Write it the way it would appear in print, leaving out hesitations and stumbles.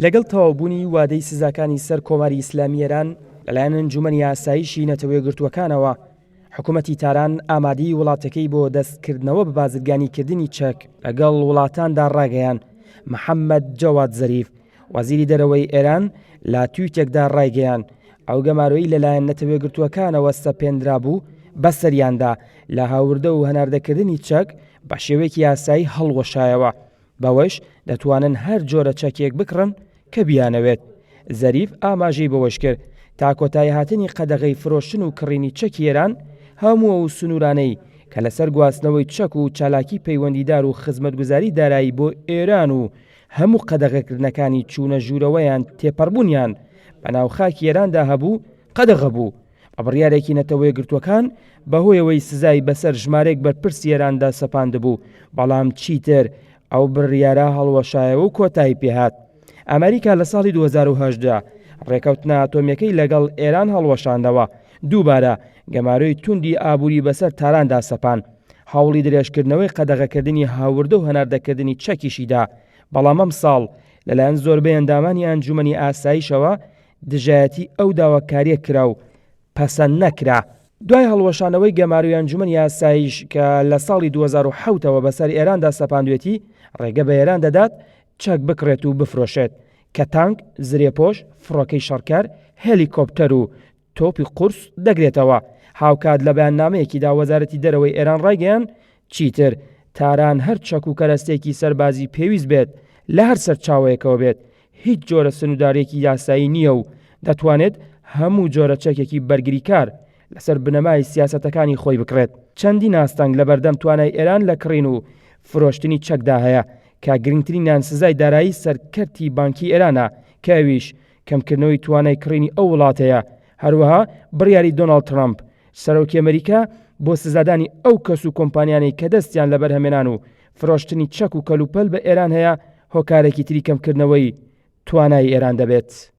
لەگەڵ تەواوبوونی وادەی سزاکانی سەر کۆماری ئیسلامی ئێران لەلایەن ئەنجومەنی ئاسایشی نەتەوە یەکگرتووەکانەوە حکوومەتی تاران ئامادەی وڵاتەکەی بۆ دەستکردنەوە بە بازرگانیکردنی چەک لەگەڵ وڵاتاندا ڕاگەیان. محەممەد جەواد زەریف وەزیری دەرەوەی ئێران لا تویتێکدا ڕایگەیان ئەو گەمارۆیی لەلایەن نەتەوە یەکگرتووەکانەوە سەپێنرا بوو بە سەریاندا لە هاوردە و هەناردەکردنی چەک بە شێوەیەکی یاسایی هەڵوەشایەوە، بەوەش دەتوانن هەر جۆرە چەکێک بکڕن کە بیانەوێت. زەریف ئاماژەی بەوەش کرد تا کۆتایی هاتنی قەدەغەی فرۆشتن و کڕینی چەکی ئێران هەموو ئەو سنوورانەی کە لەسەر گواستنەوەی چەک و چالاکی پەیوەندیدار و خزمەتگوزاری دارایی بۆ ئێران و هەموو قەدەغەکردنەکانی چوونە ژوورەوەیان تێپەڕبوونیان بەناو خاکی ئێراندا هەبوو قەدەغە بوو. بە بڕیارێکی نەتەوە یەکگرتووەکان بەهۆیەوەی سزای بەسەر ژمارەیەک بەرپرسی ئێراندا سەپاندبوو، بەڵام چیتر ئەو بڕیارە هەڵوەشایەوە و کۆتایی پێهات. ئەمریکا لە ساڵی 2010 ڕێکەوتنە ئاتۆمیەکەی لەگەڵ ئێران هەڵوەشاندەوە، دووبارە گەمارۆی توندی ئابووری بەسەر تاراندا سەپان، هەوڵی درێژکردنەوەی قەدەغەکردنی هاوردە و هەناردەکردنی چەکیشیدا، بەڵام ئەم ساڵ لەلایەن زۆربەی ئەندامانی ئەنجومەنی ئاسایشەوە دژایەتی ئەو داواکاریە کرا و پەسەند نەکرا. دوای هەڵوەشانەوەی گەمارۆی ئەنجومەنی ئاسایش کە لە ساڵی 2007ەوە بەسەر ئێراندا سەپاندوێتی، ڕێگە بە ئێران دەدات چەک بکڕێت و بفرۆشێت کە تانک، زرێپۆش، فڕۆکەی شەڕکار، هێلیکۆپتەر و تۆپی قورس دەگرێتەوە. هاوکات لە بەیاننامەیەکیدا وەزارەتی دەرەوەی ئێران ڕایگەیاند چیتر تاران هەر چەک و کەرەستێکی سەربازی پێویست بێت لە هەر سەرچاوەیەکەوە بێت، هیچ جۆرە سنوودارێکی یاسایی نییە و دەتوانێت هەموو جۆرە چەکێکی بەرگریکار لەسەر بنەمای سیاسەتەکانی خۆی بکرێت. چەندی ناستەنگ لە بەردەم توانای ئێران لە کڕین و فرۆشتنی چەکدا هەیە کە گرنگترینیان سزای دارایی سەرکەرتی بانکی ئێرانە کە ئەویش کەمکردنەوەی توانای کڕینی ئەو وڵاتەیە. هەروەها بڕیاری دۆناڵد ترامپ سەرۆکی ئەمریکا بۆ سزادانی ئەو کەس و کۆمپانیانەی کە دەستیان لە بەرهەمێنان و فرۆشتنی چەک و کەلوپەل بە ئێران هەیە هۆکارێکی تری کەمکردنەوەی توانای ئێران دەبێت.